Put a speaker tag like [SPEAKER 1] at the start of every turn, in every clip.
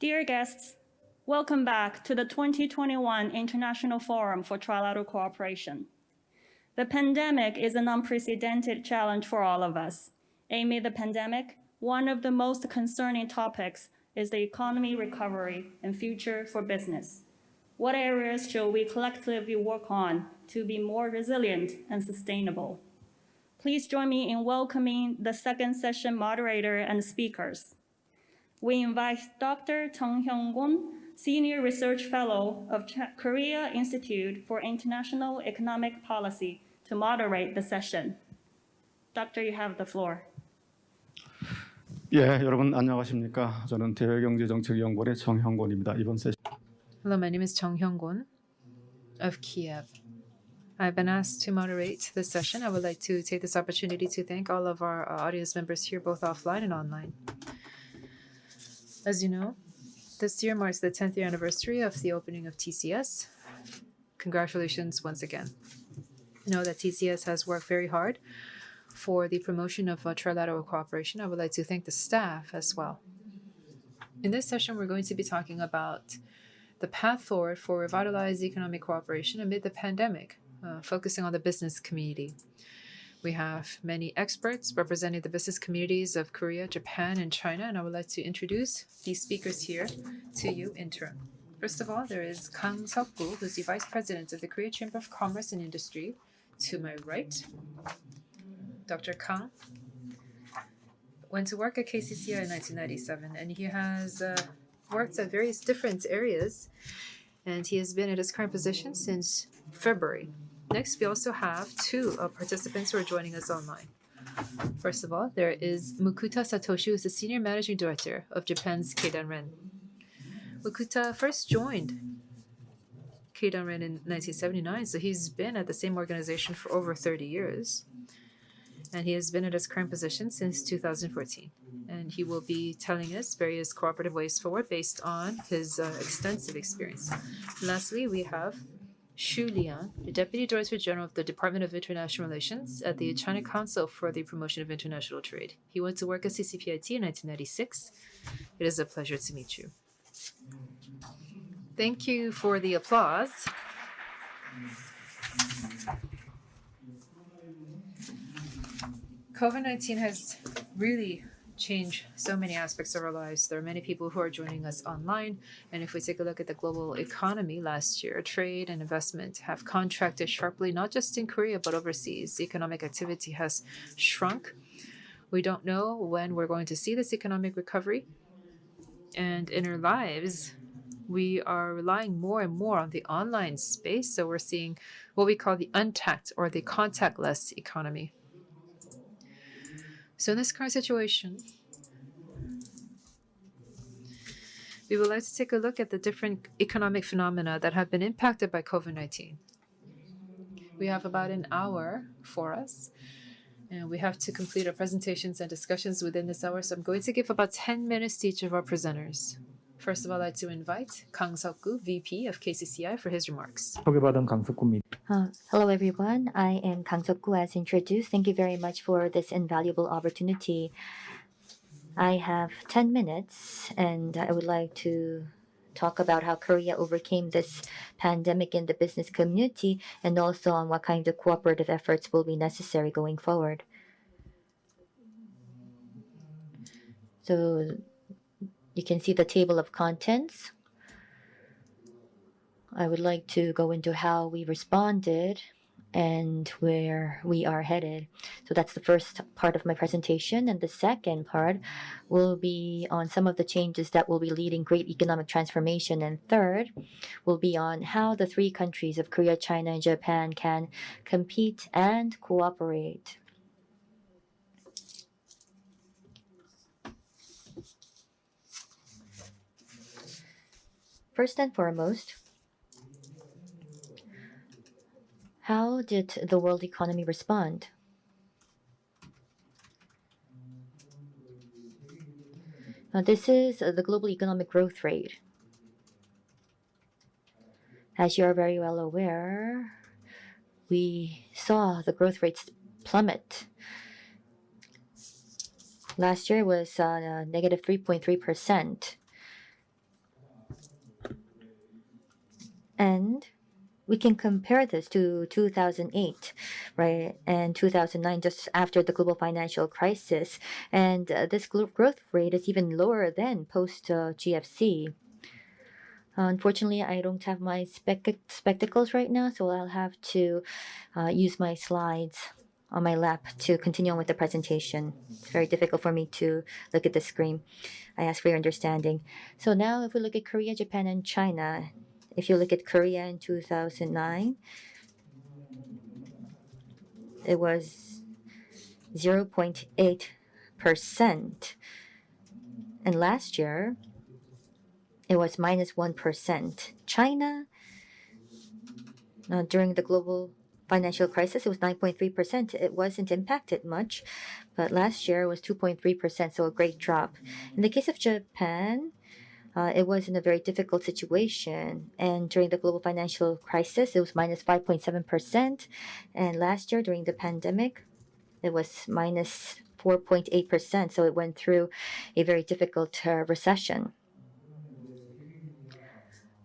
[SPEAKER 1] Dear guests, welcome back to the 2021 International Forum for Trilateral Cooperation. The pandemic is an unprecedented challenge for all of us. Amid the pandemic, one of the most concerning topics is the economy recovery and future for business. What areas should we collectively work on to be more resilient and sustainable? Please join me in welcoming the second session moderator and speakers. We invite Dr. Hyung-Gon, Senior Research Fellow of Korea Institute for International Economic Policy, to moderate the session. Doctor, you have the floor.
[SPEAKER 2] 예, 여러분 안녕하십니까? 저는 대외경제정책연구원의 정형곤입니다. 이번 세션
[SPEAKER 3] Hello, my name is Hyung-Gon of KIEP. I've been asked to moderate this session. I would like to take this opportunity to thank all of our audience members here, both offline and online. As you know, this year marks the 10th year anniversary of the opening of TCS. Congratulations once again. I know that TCS has worked very hard for the promotion of trilateral cooperation. I would like to thank the staff as well. In this session, we're going to be talking about the path forward for revitalized economic cooperation amid the pandemic, focusing on the business community. We have many experts representing the business communities of Korea, Japan, and China, and I would like to introduce these speakers here to you in turn. First of all, there is Kang Seok-gu, who's the Vice President of the Korea Chamber of Commerce and Industry. To my right, Dr. Kang went to work at KCCI in 1997, and he has worked at various different areas, and he has been at his current position since February. Next, we also have two participants who are joining us online. First of all, there is MUKUTA Satoshi, who is the Senior Managing Director of Japan's Keidanren. MUKUTA first joined Keidanren in 1979, so he's been at the same organization for over 30 years. And he has been at his current position since 2014. And he will be telling us various cooperative ways forward based on his extensive experience. Lastly, we have Liang, the Deputy Director General of the Department of International Relations at the China Council for the Promotion of International Trade. He went to work at CCPIT in 1996. It is a pleasure to meet you. Thank you for the applause. COVID-19 has really changed so many aspects of our lives. There are many people who are joining us online. And if we take a look at the global economy last year, trade and investment have contracted sharply, not just in Korea, but overseas. Economic activity has shrunk. We don't know when we're going to see this economic recovery. And in our lives, we are relying more and more on the online space. So we're seeing what we call the untact or the contactless economy. So in this current situation, we would like to take a look at the different economic phenomena that have been impacted by COVID-19. We have about an hour for us, and we have to complete our presentations and discussions within this hour, so I'm going to give about 10 minutes to each of our presenters. First of all, I'd like to invite Kang Seok-gu, VP of KCCI, for his remarks.
[SPEAKER 4] 소개받은 강석구입니다.
[SPEAKER 5] Hello everyone, I am Kang Seok-gu as introduced. Thank you very much for this invaluable opportunity. I have 10 minutes and I would like to talk about how Korea overcame this pandemic in the business community and also on what kind of cooperative efforts will be necessary going forward. So you can see the table of contents. I would like to go into how we responded and where we are headed. So that's the first part of my presentation. And the second part will be on some of the changes that will be leading great economic transformation. And third will be on how the three countries of Korea, China, and Japan can compete and cooperate. First and foremost, how did the world economy respond? Now, this is the global economic growth rate. As you are very well aware, we saw the growth rates plummet. Last year was negative 3.3%. And we can compare this to 2008, right, and 2009, just after the global financial crisis. And this growth rate is even lower than post GFC. Unfortunately, I don't have my spectacles right now, so I'll have to use my slides on my lap to continue on with the presentation. It's very difficult for me to look at the screen. I ask for your understanding. So now if we look at Korea, Japan, and China, if you look at Korea in 2009, it was 0.8%. And last year, it was minus 1%. China, during the global financial crisis, it was 9.3%. It wasn't impacted much, but last year it was 2.3%, so a great drop. In the case of Japan, it was in a very difficult situation. And during the global financial crisis, it was minus 5.7%. And last year, during the pandemic, it was minus 4.8%. So it went through a very difficult recession.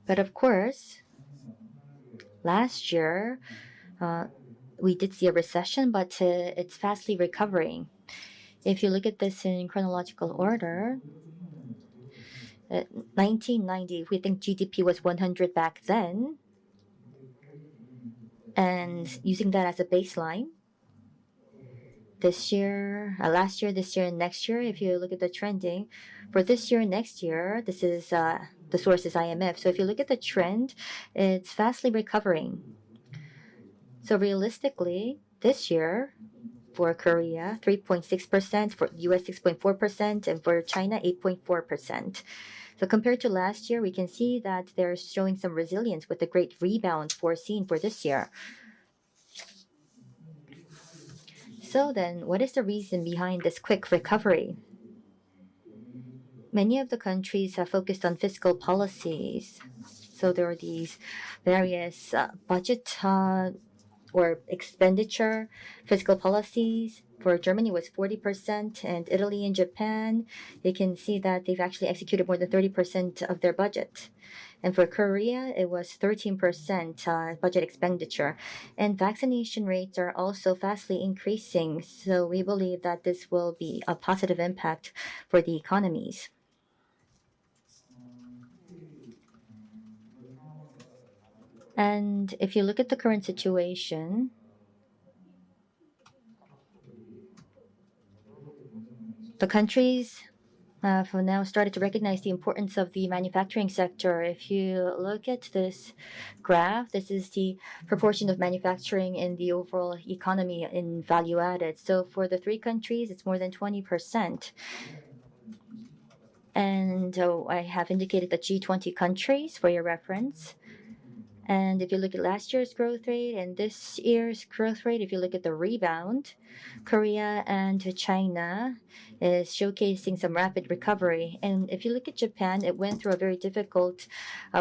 [SPEAKER 5] But of course, last year, we did see a recession, but it's fastly recovering. If you look at this in chronological order, 1990, if we think GDP was 100 back then, and using that as a baseline, this year, last year, this year, and next year, if you look at the trending, for this year and next year, this is the source is IMF. So if you look at the trend, it's fastly recovering. So realistically, this year, for Korea, 3.6%, for US 6.4%, and for China 8.4%. So compared to last year, we can see that they're showing some resilience with a great rebound foreseen for this year. So then, what is the reason behind this quick recovery? Many of the countries have focused on fiscal policies. So there are these various budget or expenditure fiscal policies. For Germany, it was 40%, and Italy and Japan, you can see that they've actually executed more than 30% of their budget. And for Korea, it was 13% budget expenditure. And vaccination rates are also fastly increasing. So we believe that this will be a positive impact for the economies. And if you look at the current situation, the countries have now started to recognize the importance of the manufacturing sector. If you look at this graph, this is the proportion of manufacturing in the overall economy in value added. So for the three countries, it's more than 20%. And I have indicated the G20 countries for your reference. And if you look at last year's growth rate and this year's growth rate, if you look at the rebound, Korea and China is showcasing some rapid recovery. And if you look at Japan, it went through a very difficult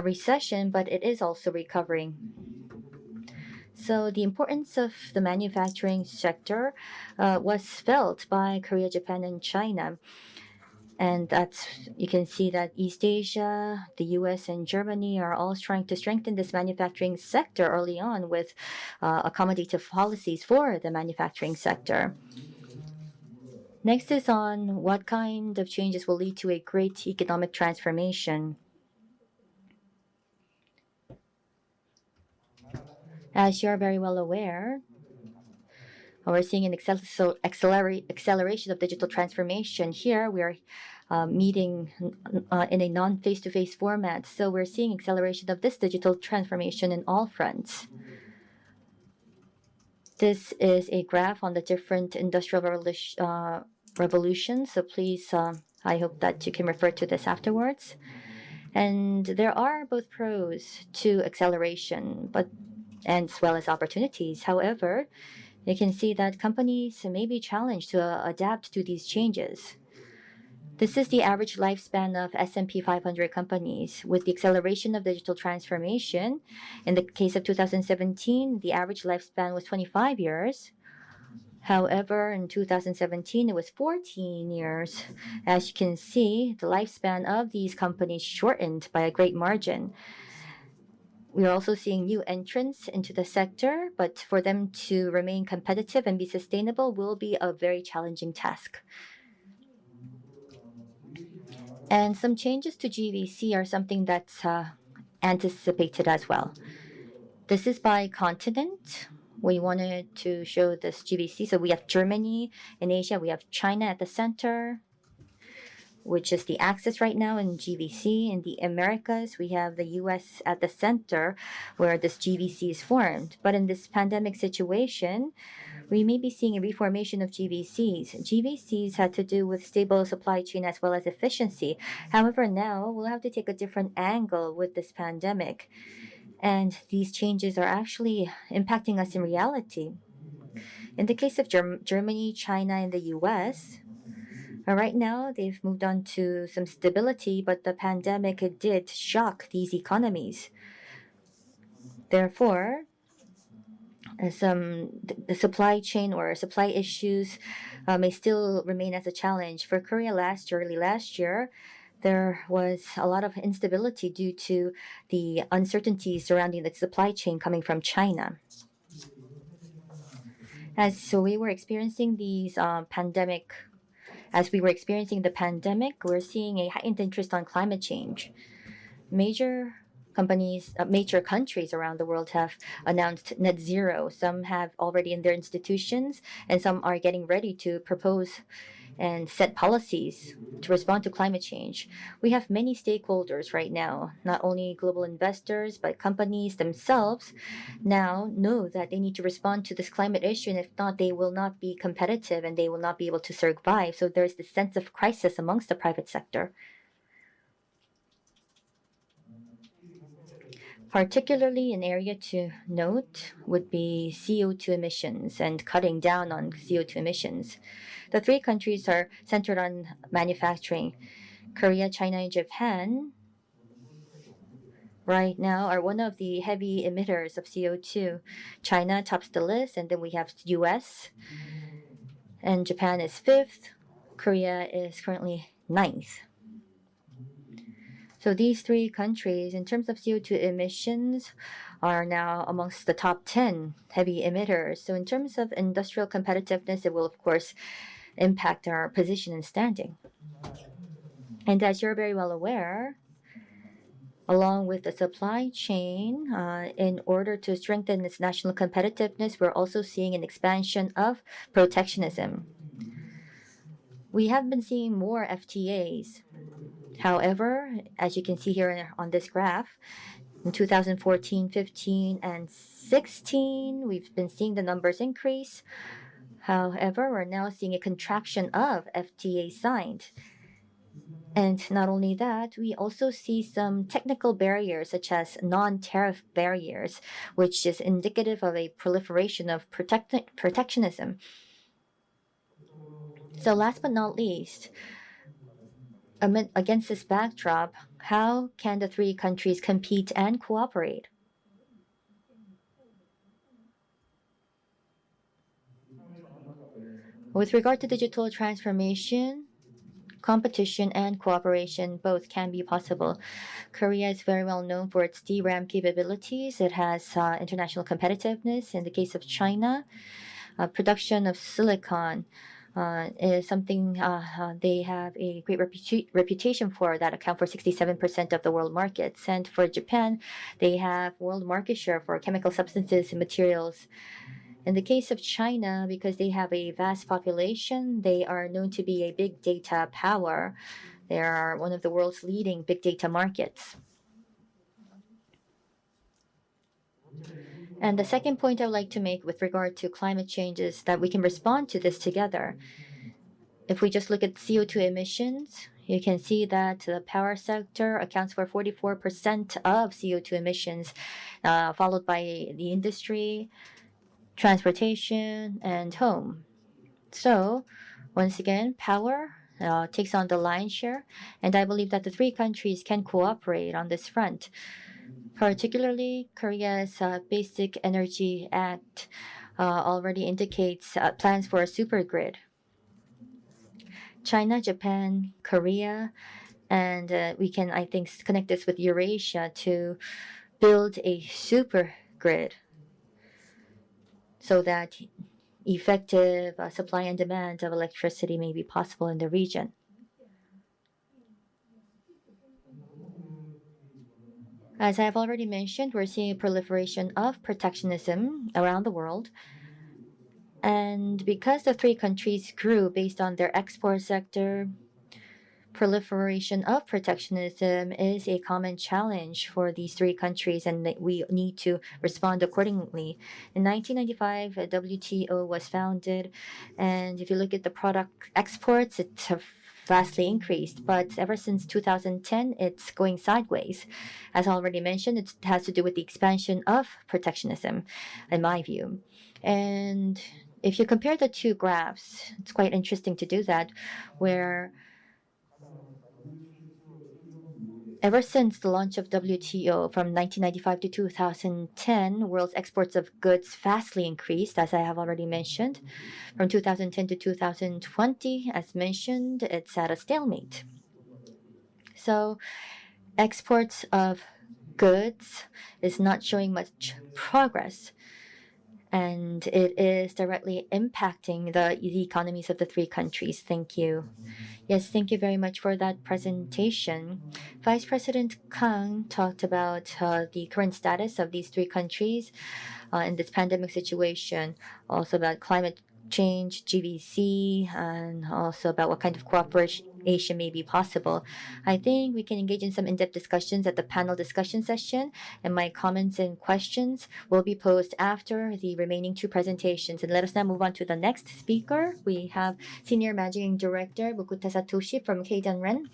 [SPEAKER 5] recession, but it is also recovering. So the importance of the manufacturing sector was felt by Korea, Japan, and China. And you can see that East Asia, the US, and Germany are all trying to strengthen this manufacturing sector early on with accommodative policies for the manufacturing sector. Next is on what kind of changes will lead to a great economic transformation. As you're very well aware, we're seeing an acceleration of digital transformation. Here, we are meeting in a non-face-to-face format. So we're seeing acceleration of this digital transformation in all fronts. This is a graph on the different industrial revolutions. So please, I hope that you can refer to this afterwards. And there are both pros to acceleration, and as well as opportunities. However, you can see that companies may be challenged to adapt to these changes. This is the average lifespan of S&P 500 companies. With the acceleration of digital transformation, in the case of 2017, the average lifespan was 25 years. However, in 2017, it was 14 years. As you can see, the lifespan of these companies shortened by a great margin. we are also seeing new entrants into the sector, but for them to remain competitive and be sustainable will be a very challenging task. And some changes to GVC are something that's anticipated as well. This is by continent. We wanted to show this GVC. So we have Germany in Asia, we have China at the center, which is the axis right now in GVC. In the Americas, we have the US at the center where this GVC is formed. But in this pandemic situation, we may be seeing a reformation of GVCs. GVCs had to do with stable supply chain as well as efficiency. However, now we'll have to take a different angle with this pandemic. And these changes are actually impacting us in reality. In the case of Germany, China, and the US, right now they've moved on to some stability, but the pandemic did shock these economies. Therefore, the supply chain or supply issues may still remain as a challenge. For Korea early last year, there was a lot of instability due to the uncertainty surrounding the supply chain coming from China. As we were experiencing the pandemic, we're seeing a heightened interest on climate change. Major countries around the world have announced net zero. Some have already in their institutions, and some are getting ready to propose and set policies to respond to climate change. We have many stakeholders right now, not only global investors, but companies themselves now know that they need to respond to this climate issue, and if not, they will not be competitive and they will not be able to survive. So there's this sense of crisis amongst the private sector. Particularly an area to note would be CO2 emissions and cutting down on CO2 emissions. The three countries are centered on manufacturing. Korea, China, and Japan right now are one of the heavy emitters of CO2. China tops the list, and then we have US, and Japan is 5th. Korea is currently 9th. So these three countries, in terms of CO2 emissions, are now amongst the top 10 heavy emitters. So in terms of industrial competitiveness, it will, of course, impact our position and standing. And as you're very well aware, along with the supply chain, in order to strengthen its national competitiveness, we're also seeing an expansion of protectionism. We have been seeing more FTAs. However, as you can see here on this graph, in 2014, 15, and 16, we've been seeing the numbers increase. However, we're now seeing a contraction of FTA signed. And not only that, we also see some technical barriers such as non-tariff barriers, which is indicative of a proliferation of protectionism. So last but not least, against this backdrop, how can the three countries compete and cooperate? With regard to digital transformation, competition and cooperation both can be possible. Korea is very well known for its DRAM capabilities. It has international competitiveness. In the case of China, production of silicon is something they have a great reputation for, that account for 67% of the world markets. And for Japan, they have world market share for chemical substances and materials. In the case of China, because they have a vast population, they are known to be a big data power. They are one of the world's leading big data markets. And the second point I would like to make with regard to climate change is that we can respond to this together. If we just look at CO2 emissions, you can see that the power sector accounts for 44% of CO2 emissions, followed by the industry, transportation, and home. So, once again, power takes on the lion's share, and I believe that the three countries can cooperate on this front. Particularly, Korea's Basic Energy Act already indicates plans for a super grid. China, Japan, Korea, and we can, I think, connect this with Eurasia to build a super grid so that effective supply and demand of electricity may be possible in the region. As I have already mentioned, we're seeing a proliferation of protectionism around the world. And because the three countries grew based on their export sector, proliferation of protectionism is a common challenge for these three countries, and that we need to respond accordingly. In 1995, WTO was founded, and if you look at the product exports, it's vastly increased. But ever since 2010, it's going sideways. As already mentioned, it has to do with the expansion of protectionism, in my view. And if you compare the two graphs, it's quite interesting to do that, where ever since the launch of WTO from 1995 to 2010, world's exports of goods vastly increased, as I have already mentioned. From 2010 to 2020, as mentioned, it's at a stalemate. So exports of goods is not showing much progress, and it is directly impacting the economies of the three countries. Thank you. Yes, thank you very much for that presentation. Vice President Kang talked about the current status of these three countries in this pandemic situation, also about climate change, GVC, and also about what kind of cooperation may be possible. I think we can engage in some in-depth discussions at the panel discussion session, and my comments and questions will be posed after the remaining two presentations. And let us now move on to the next speaker. We have Senior Managing Director MUKUTA Satoshi from Keidanren.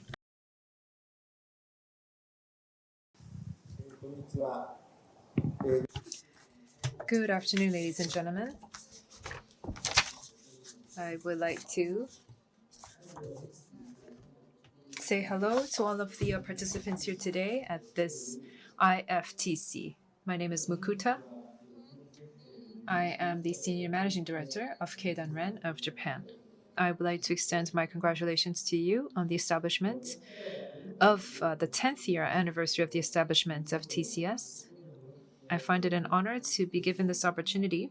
[SPEAKER 3] Good afternoon, ladies and gentlemen. I would like to say hello to all of the participants here today at this IFTC. My name is MUKUTA. I am the Senior Managing Director of Keidanren of Japan. I would like to extend my congratulations to you on the establishment of the 10th year anniversary of the establishment of TCS. I find it an honor to be given this opportunity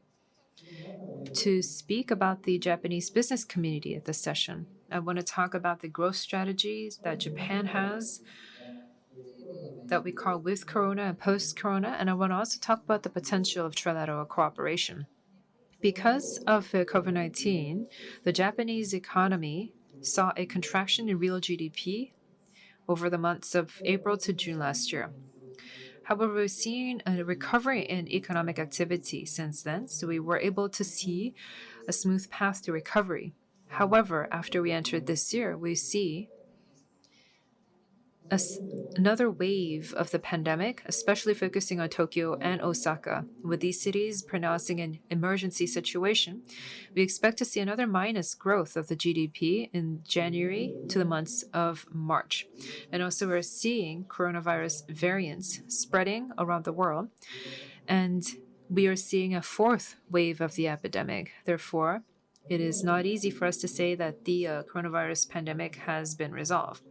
[SPEAKER 3] to speak about the Japanese business community at this session. I want to talk about the growth strategies that Japan has that we call with Corona and post-Corona, and I want to also talk about the potential of trilateral cooperation. Because of COVID-19, the Japanese economy saw a contraction in real GDP over the months of April to June last year. However, we've seen a recovery in economic activity since then, so we were able to see a smooth path to recovery. However, after we entered this year, we see another wave of the pandemic, especially focusing on Tokyo and Osaka. With these cities pronouncing an emergency situation, we expect to see another minus growth of the GDP in January to the months of March. And also we're seeing coronavirus variants spreading around the world, and we are seeing a fourth wave of the epidemic. Therefore, it is not easy for us to say that the coronavirus pandemic has been resolved.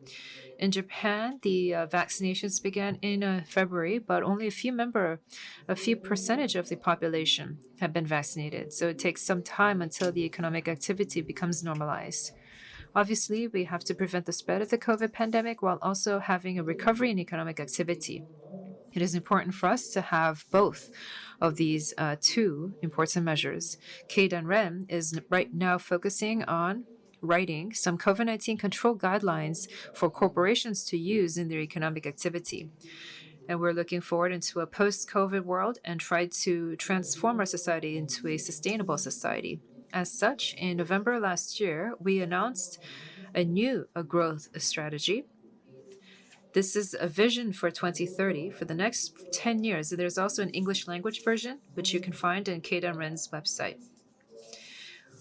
[SPEAKER 3] In Japan, the vaccinations began in February, but only a few percentage of the population have been vaccinated. So it takes some time until the economic activity becomes normalized. Obviously, we have to prevent the spread of the COVID pandemic while also having a recovery in economic activity. It is important for us to have both of these two important measures. Keidanren is right now focusing on writing some COVID-19 control guidelines for corporations to use in their economic activity. And we're looking forward into a post-COVID world and try to transform our society into a sustainable society. As such, in November last year, we announced a new growth strategy. This is a vision for 2030 for the next 10 years. There's also an English language version, which you can find in Keidanren's website.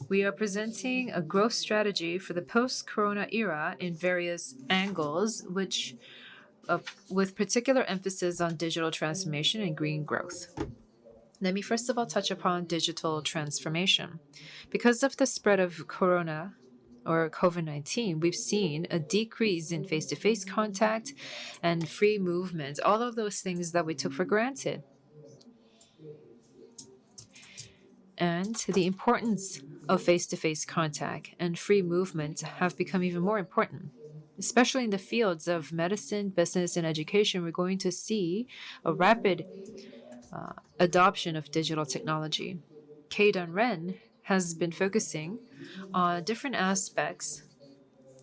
[SPEAKER 3] We are presenting a growth strategy for the post-Corona era in various angles, which with particular emphasis on digital transformation and green growth. Let me first of all touch upon digital transformation. Because of the spread of Corona or COVID-19, we've seen a decrease in face-to-face contact and free movement, all of those things that we took for granted. And the importance of face-to-face contact and free movement have become even more important. Especially in the fields of medicine, business, and education, we're going to see a rapid adoption of digital technology. Keidanren has been focusing on different aspects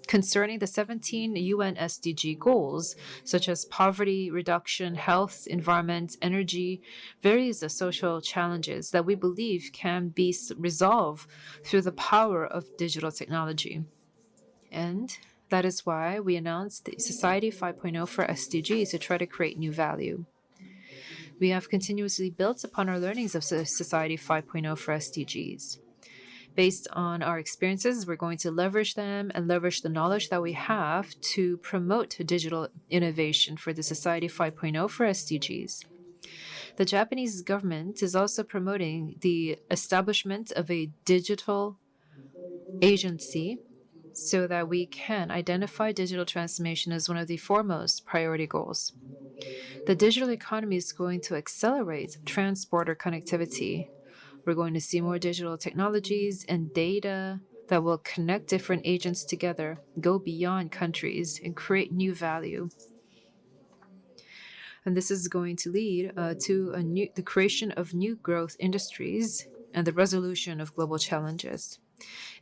[SPEAKER 3] concerning the 17 UN SDG goals, such as poverty reduction, health, environment, energy, various social challenges that we believe can be resolved through the power of digital technology. And that is why we announced the Society 5.0 for SDGs to try to create new value. We have continuously built upon our learnings of Society 5.0 for SDGs. Based on our experiences, we're going to leverage them and leverage the knowledge that we have to promote digital innovation for the Society 5.0 for SDGs. The Japanese government is also promoting the establishment of a digital agency so that we can identify digital transformation as one of the foremost priority goals. The digital economy is going to accelerate trans-border connectivity. We're going to see more digital technologies and data that will connect different agents together, go beyond countries, and create new value. And this is going to lead to the creation of new growth industries and the resolution of global challenges.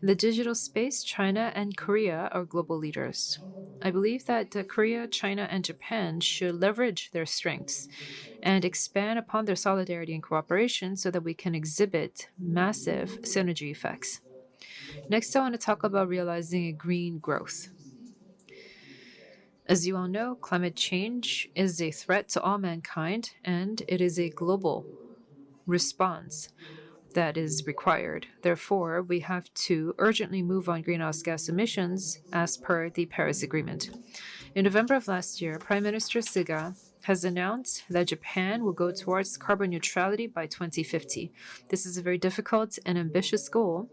[SPEAKER 3] In the digital space, China and Korea are global leaders. I believe that Korea, China, and Japan should leverage their strengths and expand upon their solidarity and cooperation so that we can exhibit massive synergy effects. Next, I want to talk about realizing a green growth. As you all know, climate change is a threat to all mankind, and it is a global response that is required. Therefore, we have to urgently move on greenhouse gas emissions as per the Paris Agreement. In November of last year, Prime Minister Suga has announced that Japan will go towards carbon neutrality by 2050. This is a very difficult and ambitious goal,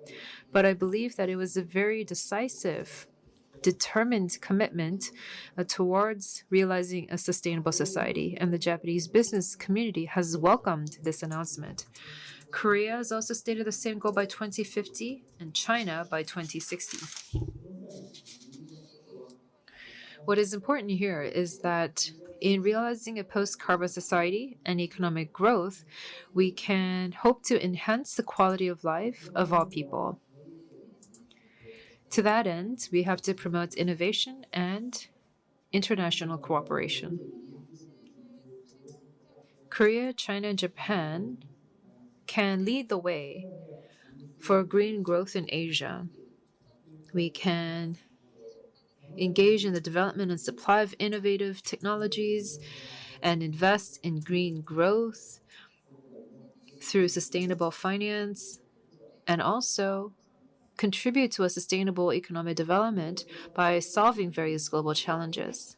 [SPEAKER 3] but I believe that it was a very decisive, determined commitment towards realizing a sustainable society, and the Japanese business community has welcomed this announcement. Korea has also stated the same goal by 2050 and China by 2060. What is important here is that in realizing a post-carbon society and economic growth, we can hope to enhance the quality of life of all people. To that end, we have to promote innovation and international cooperation. Korea, China, and Japan can lead the way for green growth in Asia. We can engage in the development and supply of innovative technologies and invest in green growth through sustainable finance, and also contribute to a sustainable economic development by solving various global challenges.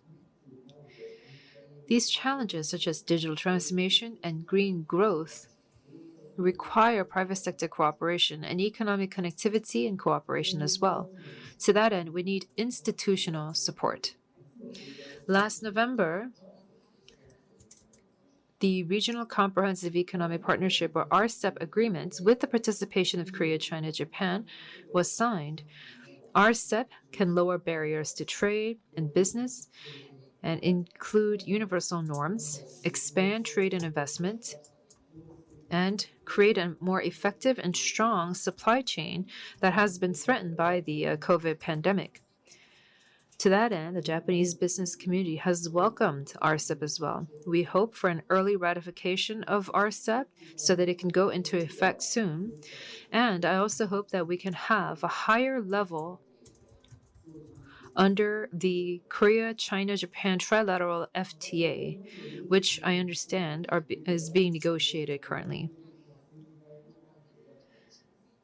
[SPEAKER 3] These challenges, such as digital transformation and green growth, require private sector cooperation and economic connectivity and cooperation as well. To that end, we need institutional support. Last November, the Regional Comprehensive Economic Partnership, or RCEP agreement, with the participation of Korea, China, Japan, was signed. RCEP can lower barriers to trade and business and include universal norms, expand trade and investment, and create a more effective and strong supply chain that has been threatened by the COVID pandemic. To that end, the Japanese business community has welcomed RCEP as well. We hope for an early ratification of RCEP so that it can go into effect soon. And I also hope that we can have a higher level under the Korea, China, Japan trilateral FTA, which I understand is being negotiated currently.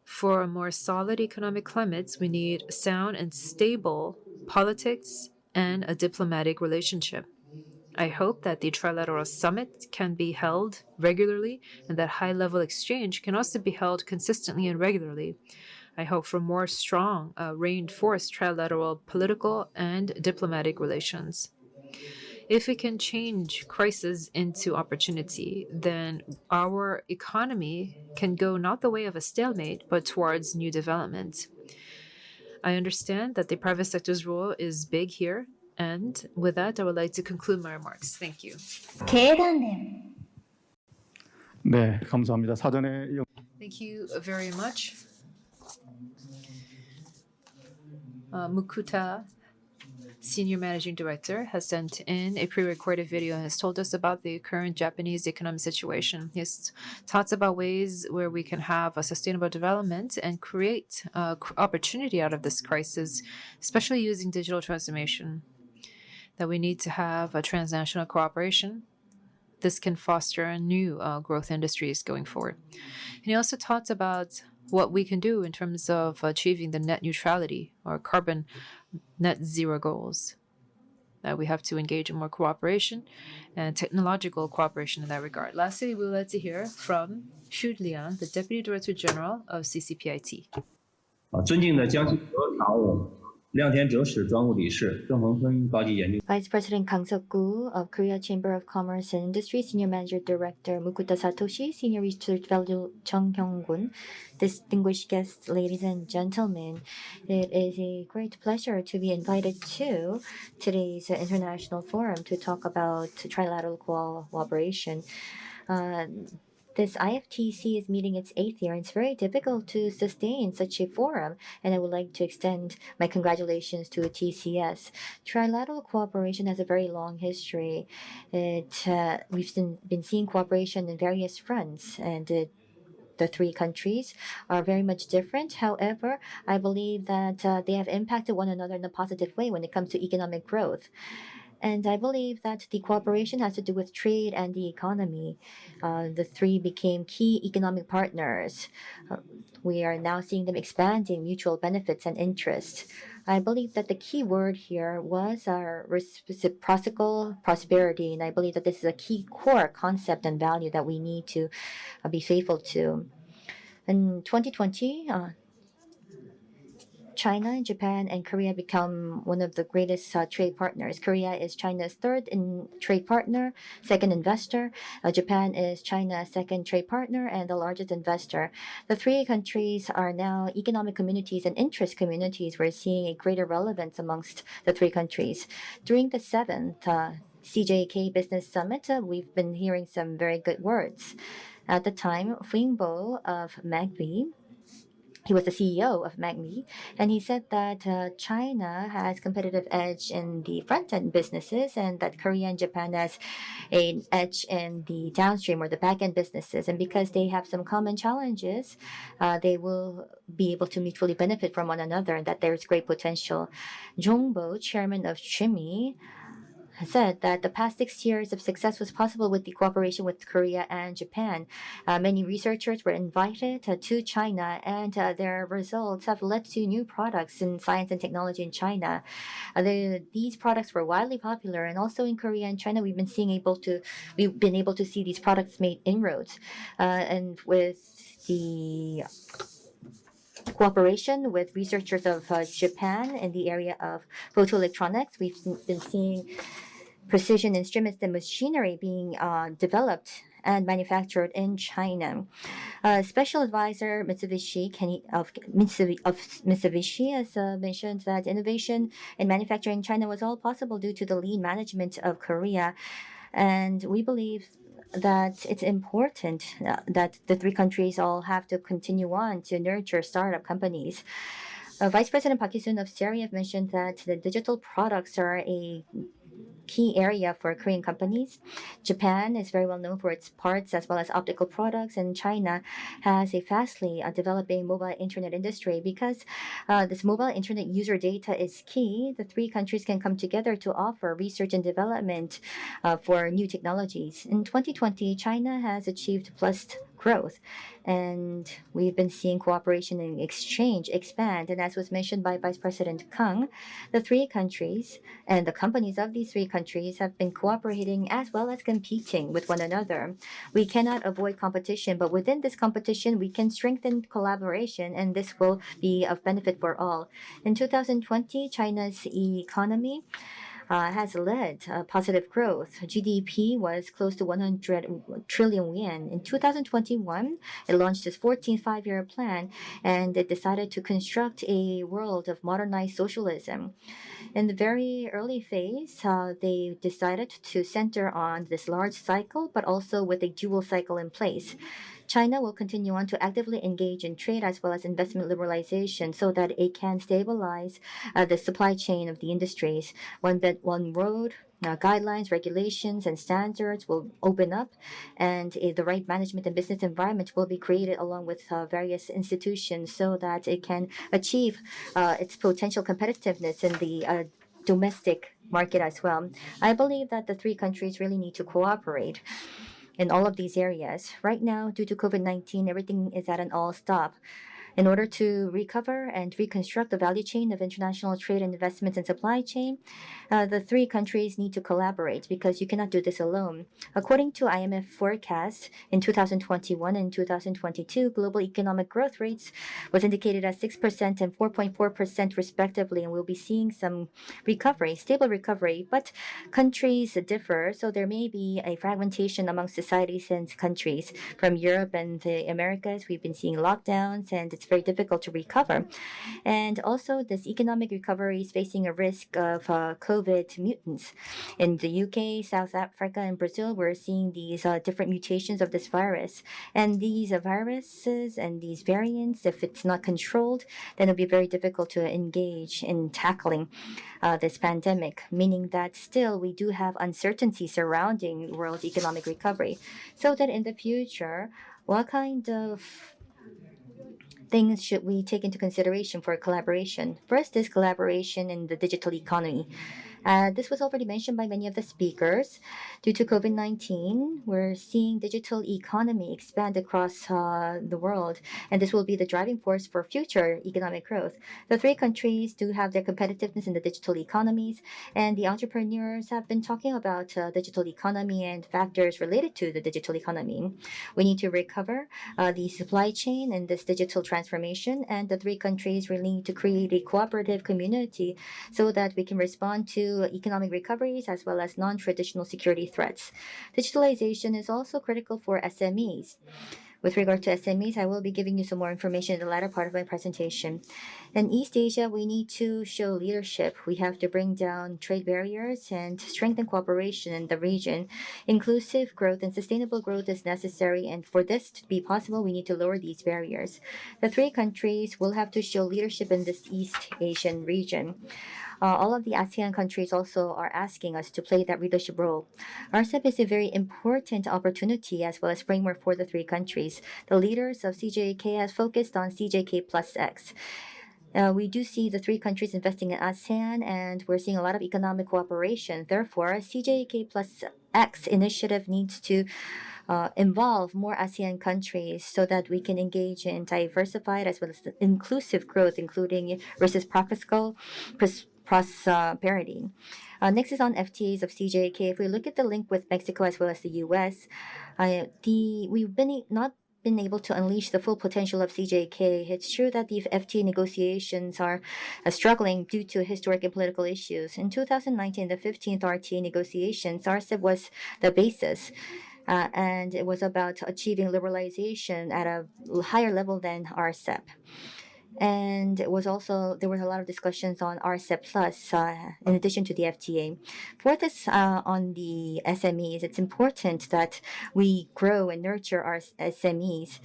[SPEAKER 3] For a more solid economic climate, we need sound and stable politics and a diplomatic relationship. I hope that the trilateral summit can be held regularly and that high-level exchange can also be held consistently and regularly. I hope for more strong, reinforced trilateral political and diplomatic relations. If we can change crisis into opportunity, then our economy can go not the way of a stalemate, but towards new development. I understand that the private sector's role is big here, and with that, I would like to conclude my remarks. Thank you.
[SPEAKER 5] Keidanren.
[SPEAKER 2] 네, 감사합니다. 사전에
[SPEAKER 3] Thank you very much. MUKUTA Senior Managing Director has sent in a pre-recorded video and has told us about the current Japanese economic situation. He has talked about ways where we can have a sustainable development and create opportunity out of this crisis, especially using digital transformation. That we need to have a transnational cooperation. This can foster new growth industries going forward. And he also talked about what we can do in terms of achieving the net neutrality or carbon net zero goals. That we have to engage in more cooperation and technological cooperation in that regard. Lastly, we would like to hear from Liang, the Deputy Director General of CCPIT.
[SPEAKER 4] 尊敬的江西国常务量田哲史专务理事郑恒坤高级研究
[SPEAKER 5] Vice President Kang Seok-gu of Korea Chamber of Commerce and Industry, Senior Manager Director MUKUTA Satoshi, Senior Research Fellow Chung Hyung-Gon, distinguished guests, ladies and gentlemen, it is a great pleasure to be invited to today's international forum to talk about trilateral cooperation. This IFTC is meeting its 8th year, and it's very difficult to sustain such a forum, and I would like to extend my congratulations to TCS. Trilateral cooperation has a very long history. We've been seeing cooperation in various fronts, and the three countries are very much different. However, I believe that they have impacted one another in a positive way when it comes to economic growth. And I believe that the cooperation has to do with trade and the economy. The three became key economic partners. We are now seeing them expanding mutual benefits and interests. I believe that the key word here was our reciprocal prosperity, and I believe that this is a key core concept and value that we need to be faithful to. In 2020, China and Japan and Korea become one of the greatest trade partners. Korea is China's third trade partner, second investor. Japan is China's second trade partner and the largest investor. The three countries are now economic communities and interest communities. We're seeing a greater relevance amongst the three countries. During the 7th CJK Business Summit, we've been hearing some very good words. At the time, Hyung-Gon of MAGMI, he was the CEO of MAGMI, and he said that China has competitive edge in the front-end businesses and that Korea and Japan has an edge in the downstream or the back-end businesses. And because they have some common challenges, they will be able to mutually benefit from one another and that there's great potential. Jong-bo, chairman of CHIMI, said that the past 6 years of success was possible with the cooperation with Korea and Japan. Many researchers were invited to China, and their results have led to new products in science and technology in China. These products were widely popular, and also in Korea and China, we've been able to see these products made inroads. And with the cooperation with researchers of Japan in the area of photoelectronics, we've been seeing precision instruments and machinery being developed and manufactured in China. Special advisor Mitsubishi has mentioned that innovation in manufacturing in China was all possible due to the lean management of Korea. And we believe that it's important that the three countries all have to continue on to nurture startup companies. Vice President Park Hee-soon of Seog mentioned that the digital products are a key area for Korean companies. Japan is very well known for its parts as well as optical products, and China has a fastly developing mobile internet industry. Because this mobile internet user data is key, the three countries can come together to offer research and development for new technologies. In 2020, China has achieved plus growth. And we've been seeing cooperation and exchange expand. And as was mentioned by Vice President Kang, the three countries and the companies of these three countries have been cooperating as well as competing with one another. We cannot avoid competition, but within this competition, we can strengthen collaboration, and this will be of benefit for all. In 2020, China's economy has led positive growth. GDP was close to 100 trillion yuan. In 2021, it launched its 14th five-year plan, and it decided to construct a world of modernized socialism. In the very early phase, they decided to center on this large cycle, but also with a dual cycle in place. China will continue on to actively engage in trade as well as investment liberalization so that it can stabilize the supply chain of the industries. One Belt, One Road, guidelines, regulations, and standards will open up, and the right management and business environment will be created along with various institutions so that it can achieve its potential competitiveness in the domestic market as well. I believe that the three countries really need to cooperate in all of these areas. Right now, due to COVID-19, everything is at an all stop. In order to recover and reconstruct the value chain of international trade and investments and supply chain, the three countries need to collaborate because you cannot do this alone. According to IMF forecasts, in 2021 and 2022, global economic growth rates was indicated as 6% and 4.4% respectively, and we'll be seeing some recovery, stable recovery, but countries differ, so there may be a fragmentation among societies and countries. From Europe and the Americas, we've been seeing lockdowns, and it's very difficult to recover. And also, this economic recovery is facing a risk of COVID mutants. In the UK, South Africa, and Brazil, we're seeing these different mutations of this virus. And these viruses and these variants, if it's not controlled, then it'll be very difficult to engage in tackling this pandemic, meaning that still we do have uncertainty surrounding world economic recovery. So that in the future, what kind of things should we take into consideration for collaboration? First is collaboration in the digital economy. This was already mentioned by many of the speakers. Due to COVID-19, we're seeing digital economy expand across the world, and this will be the driving force for future economic growth. The three countries do have their competitiveness in the digital economies, and the entrepreneurs have been talking about digital economy and factors related to the digital economy. We need to recover the supply chain and this digital transformation, and the three countries really need to create a cooperative community so that we can respond to economic recoveries as well as non-traditional security threats. Digitalization is also critical for SMEs. With regard to SMEs, I will be giving you some more information in the latter part of my presentation. In East Asia, we need to show leadership. We have to bring down trade barriers and strengthen cooperation in the region. Inclusive growth and sustainable growth is necessary, and for this to be possible, we need to lower these barriers. The three countries will have to show leadership in this East Asian region. All of the ASEAN countries also are asking us to play that leadership role. RCEP is a very important opportunity as well as framework for the three countries. The leaders of CJK have focused on CJK plus X. We do see the three countries investing in ASEAN, and we're seeing a lot of economic cooperation. Therefore, CJK plus X initiative needs to involve more ASEAN countries so that we can engage in diversified as well as inclusive growth, including reciprocal prosperity. Next is on FTAs of CJK. If we look at the link with Mexico as well as the U.S., we've not been able to unleash the full potential of CJK. It's true that the FTA negotiations are struggling due to historic and political issues. In 2019, the 15th RTA negotiations, RCEP was the basis. And it was about achieving liberalization at a higher level than RCEP. And there was a lot of discussions on RCEP Plus in addition to the FTA. Fourth is on the SMEs. It's important that we grow and nurture our SMEs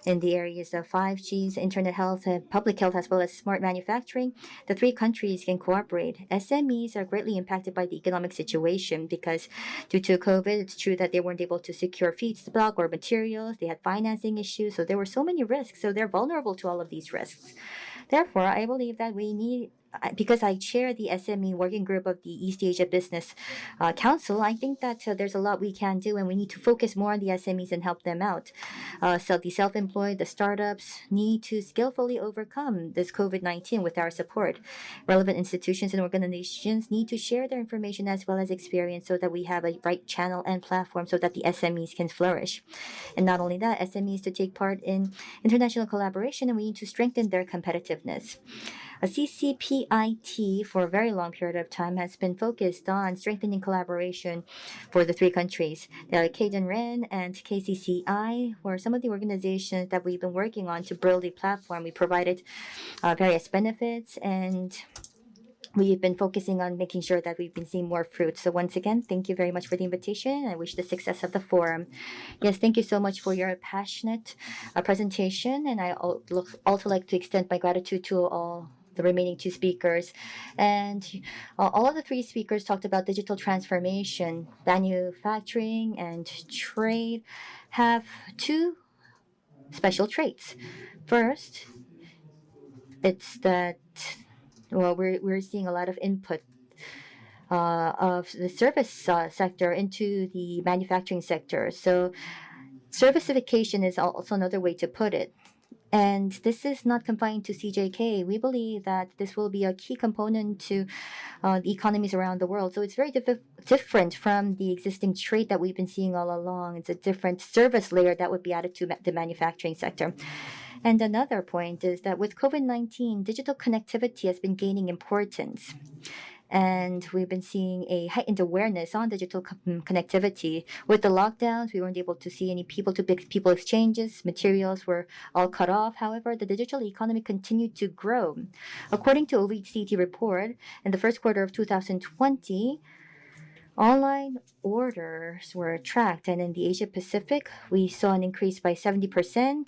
[SPEAKER 5] in the areas of 5Gs, internet health, public health, as well as smart manufacturing. The three countries can cooperate. SMEs are greatly impacted by the economic situation because due to COVID, it's true that they weren't able to secure feedstock or materials. They had financing issues, so there were so many risks. So they're vulnerable to all of these risks. Therefore, I believe that we need because I chair the SME working group of the East Asia Business Council, I think that there's a lot we can do, and we need to focus more on the SMEs and help them out. So the self-employed, the startups need to skillfully overcome this COVID-19 with our support. Relevant institutions and organizations need to share their information as well as experience so that we have a right channel and platform so that the SMEs can flourish. And not only that, SMEs to take part in international collaboration, and we need to strengthen their competitiveness. A CCPIT for a very long period of time has been focused on strengthening collaboration for the three countries. Keidanren and KCCI were some of the organizations that we've been working on to build a platform. We provided various benefits, and we've been focusing on making sure that we've been seeing more fruit. So once again, thank you very much for the invitation. I wish the success of the forum. Yes, thank you so much for your passionate presentation, and I also like to extend my gratitude to all the remaining two speakers. And all of the three speakers talked about digital transformation. Manufacturing and trade have two special traits. First, it's that we're seeing a lot of input of the service sector into the manufacturing sector. So servicification is also another way to put it. And this is not confined to CJK. We believe that this will be a key component to the economies around the world. So it's very different from the existing trade that we've been seeing all along. It's a different service layer that would be added to the manufacturing sector. And another point is that with COVID-19, digital connectivity has been gaining importance. And we've been seeing a heightened awareness on digital connectivity. With the lockdowns, we weren't able to see any people-to-people exchanges. Materials were all cut off. However, the digital economy continued to grow. According to OECD report, in the first quarter of 2020, online orders were tracked, and in the Asia Pacific, we saw an increase by 70%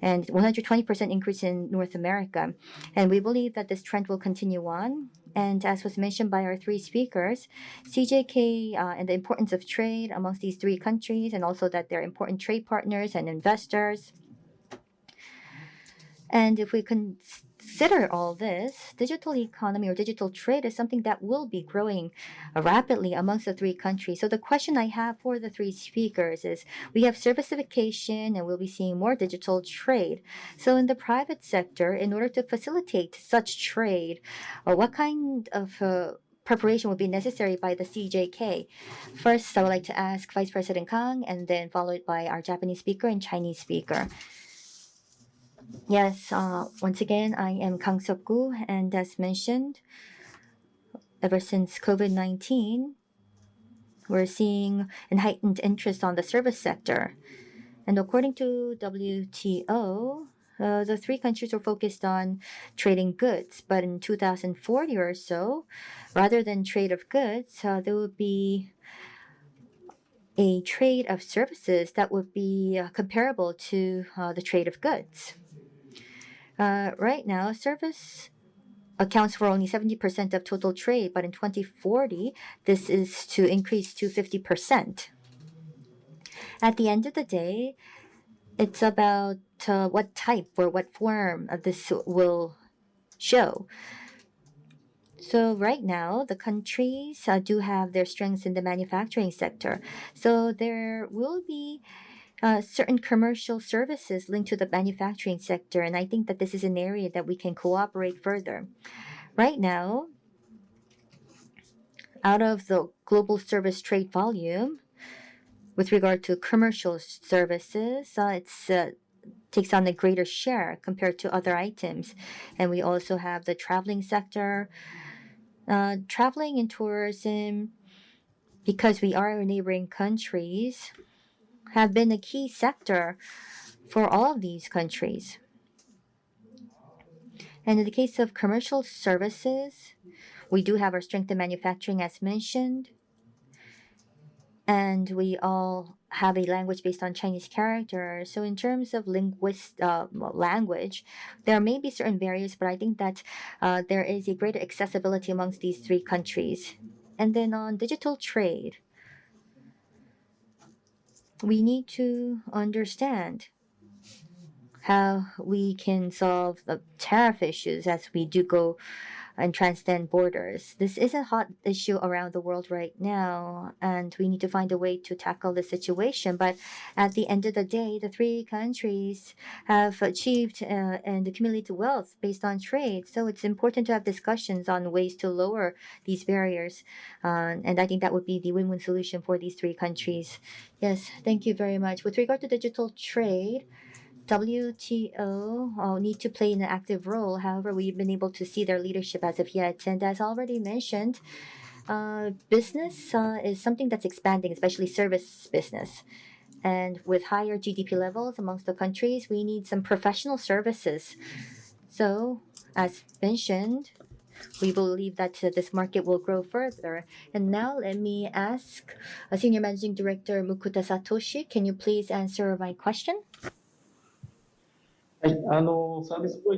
[SPEAKER 5] and 120% increase in North America. And we believe that this trend will continue on. And as was mentioned by our three speakers, CJK and the importance of trade amongst these three countries, and also that they're important trade partners and investors. And if we consider all this, digital economy or digital trade is something that will be growing rapidly amongst the three countries. So the question I have for the three speakers is, we have servicification and we'll be seeing more digital trade. So in the private sector, in order to facilitate such trade, what kind of preparation would be necessary by the CJK? First, I would like to ask Vice President Kang, and then followed by our Japanese speaker and Chinese speaker. Yes, once again, I am Kang Seok-gu, and as mentioned, ever since COVID-19, we're seeing an heightened interest on the service sector. And according to WTO, the three countries are focused on trading goods, but in 2040 or so, rather than trade of goods, there would be a trade of services that would be comparable to the trade of goods. Right now, service accounts for only 70% of total trade, but in 2040, this is to increase to 50%. At the end of the day, it's about what type or what form this will show. So right now, the countries do have their strengths in the manufacturing sector. So there will be certain commercial services linked to the manufacturing sector, and I think that this is an area that we can cooperate further. Right now, out of the global service trade volume, with regard to commercial services, it takes on a greater share compared to other items. And we also have the traveling sector. Traveling and tourism, because we are neighboring countries, have been a key sector for all of these countries. And in the case of commercial services, we do have our strength in manufacturing as mentioned. And we all have a language based on Chinese characters. So in terms of language, there may be certain barriers, but I think that there is a greater accessibility amongst these three countries. And then on digital trade, we need to understand how we can solve the tariff issues as we do go and transcend borders. This is a hot issue around the world right now, and we need to find a way to tackle the situation. But at the end of the day, the three countries have achieved and accumulated wealth based on trade. So it's important to have discussions on ways to lower these barriers. And I think that would be the win-win solution for these three countries. Yes, thank you very much. With regard to digital trade, WTO need to play an active role. However, we've been able to see their leadership as of yet. And as already mentioned, business is something that's expanding, especially service business. And with higher GDP levels amongst the countries, we need some professional services. So, as mentioned, we believe that this market will grow further. And now let me ask Senior Managing Director MUKUTA Satoshi, can you please answer my question?
[SPEAKER 2] はい、サービス貿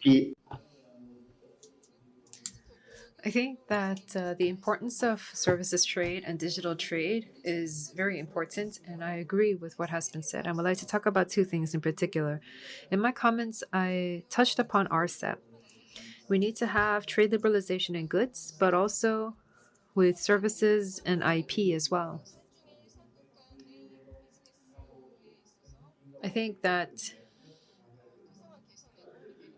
[SPEAKER 2] 易
[SPEAKER 3] I think that the importance of services trade and digital trade is very important, and I agree with what has been said. I would like to talk about two things in particular. In my comments, I touched upon RCEP. We need to have trade liberalization in goods, but also with services and IP as well. I think that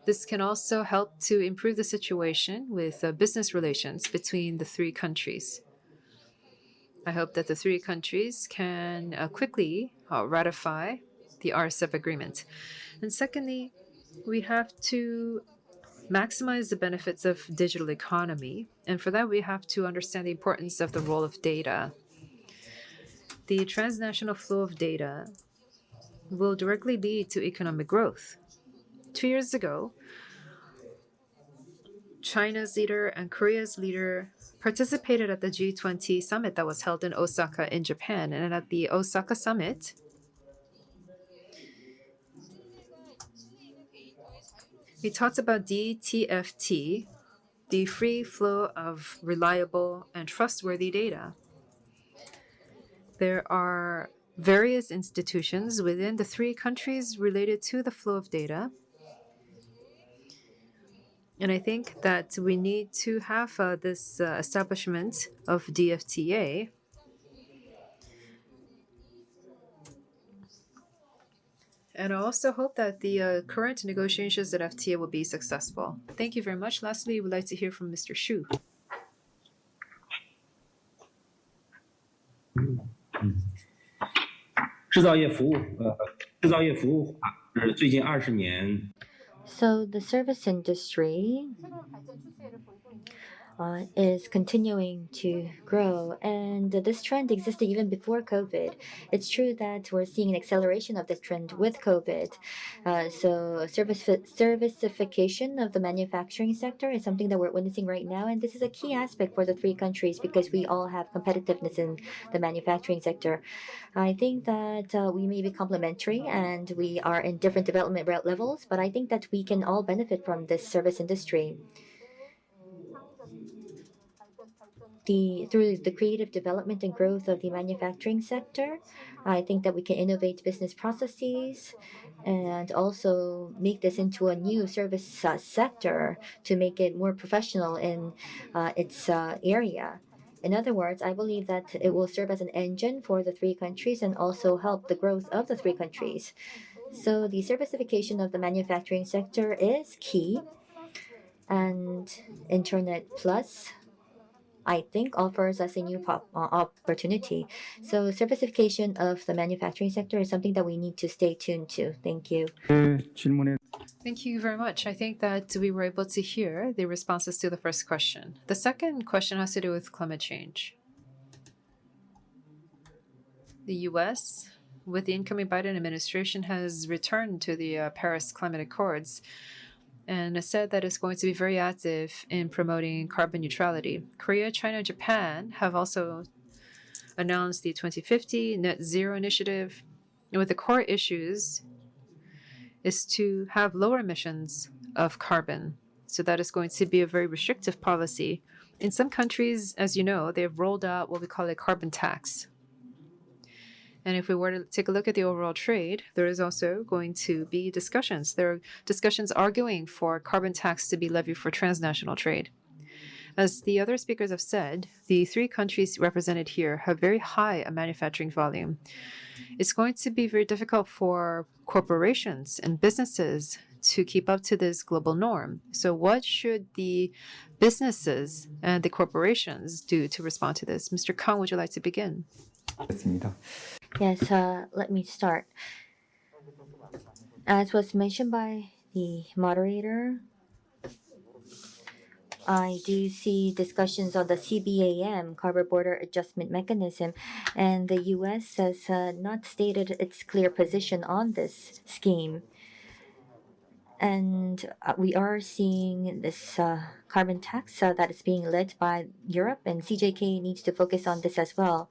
[SPEAKER 3] this can also help to improve the situation with business relations between the three countries. I hope that the three countries can quickly ratify the RCEP agreement. And secondly, we have to maximize the benefits of digital economy. And for that, we have to understand the importance of the role of data. The transnational flow of data will directly lead to economic growth. 2 years ago, China's leader and Korea's leader participated at the G20 summit that was held in Osaka in Japan. And at the Osaka summit, we talked about DTFT, the free flow of reliable and trustworthy data. There are various institutions within the three countries related to the flow of data. And I think that we need to have this establishment of DFTA. And I also hope that the current negotiations at FTA will be successful. Thank you very much. Lastly, we'd like to hear from Mr. Xu.
[SPEAKER 4] 制造业服务法是最近20年
[SPEAKER 5] So the service industry is continuing to grow, and this trend existed even before COVID. It's true that we're seeing an acceleration of this trend with COVID. So servicification of the manufacturing sector is something that we're witnessing right now, and this is a key aspect for the three countries because we all have competitiveness in the manufacturing sector. I think that we may be complementary and we are in different development levels, but I think that we can all benefit from this service industry. Through the creative development and growth of the manufacturing sector, I think that we can innovate business processes and also make this into a new service sector to make it more professional in its area. In other words, I believe that it will serve as an engine for the three countries and also help the growth of the three countries. So the servicification of the manufacturing sector is key, and Internet Plus, I think, offers us a new opportunity. So servicification of the manufacturing sector is something that we need to stay tuned to. Thank you.
[SPEAKER 2] 질문에
[SPEAKER 3] Thank you very much. I think that we were able to hear the responses to the first question. The second question has to do with climate change. The US, with the incoming Biden administration, has returned to the Paris Climate Accords and said that it's going to be very active in promoting carbon neutrality. Korea, China, and Japan have also announced the 2050 net zero initiative. And with the core issues is to have lower emissions of carbon. So that is going to be a very restrictive policy. In some countries, as you know, they've rolled out what we call a carbon tax. And if we were to take a look at the overall trade, there is also going to be discussions. There are discussions arguing for carbon tax to be levied for transnational trade. As the other speakers have said, the three countries represented here have very high manufacturing volume. It's going to be very difficult for corporations and businesses to keep up to this global norm. So what should the businesses and the corporations do to respond to this? Mr. Kang, would you like to begin?
[SPEAKER 5] Yes, let me start. As was mentioned by the moderator, I do see discussions on the CBAM, Carbon Border Adjustment Mechanism, and the US has not stated its clear position on this scheme. And we are seeing this carbon tax that is being led by Europe, and CJK needs to focus on this as well.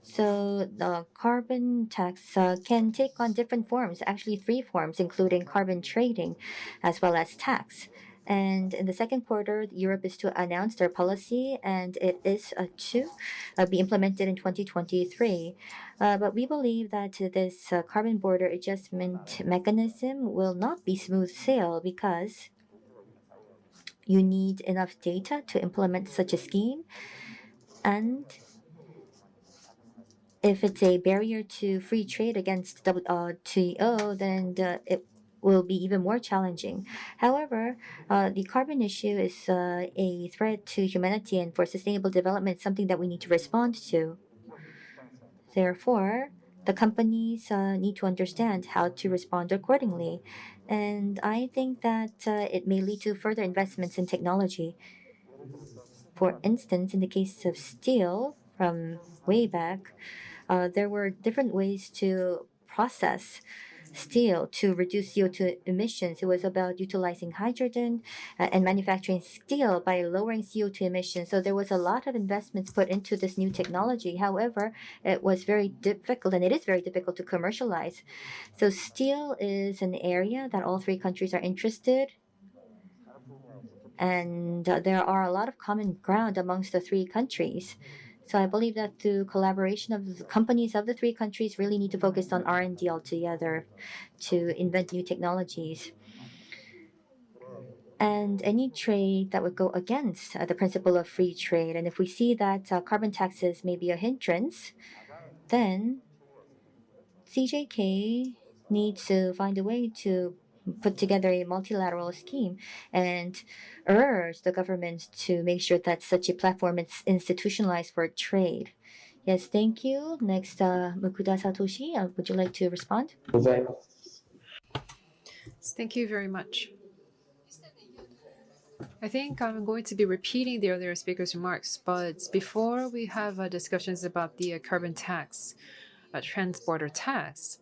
[SPEAKER 5] So the carbon tax can take on different forms, actually 3 forms, including carbon trading as well as tax. And in the second quarter, Europe is to announce their policy, and it is to be implemented in 2023. But we believe that this carbon border adjustment mechanism will not be smooth sail because you need enough data to implement such a scheme. And if it's a barrier to free trade against WTO, then it will be even more challenging. However, the carbon issue is a threat to humanity and for sustainable development, something that we need to respond to. Therefore, the companies need to understand how to respond accordingly. And I think that it may lead to further investments in technology. For instance, in the case of steel, from way back, there were different ways to process steel to reduce CO2 emissions. It was about utilizing hydrogen and manufacturing steel by lowering CO2 emissions. So there was a lot of investments put into this new technology. However, it was very difficult, and it is very difficult to commercialize. So steel is an area that all 3 countries are interested. And there are a lot of common ground amongst the 3 countries. So I believe that through collaboration of the companies of the 3 countries really need to focus on R&D altogether to invent new technologies. And any trade that would go against the principle of free trade, and if we see that carbon taxes may be a hindrance, then CJK needs to find a way to put together a multilateral scheme and urge the government to make sure that such a platform is institutionalized for trade. Yes, thank you. Next, MUKUTA Satoshi, would you like to respond?
[SPEAKER 2] ございます。
[SPEAKER 3] Thank you very much. I think I'm going to be repeating the earlier speaker's remarks, but before we have discussions about the carbon tax, trans-border tax,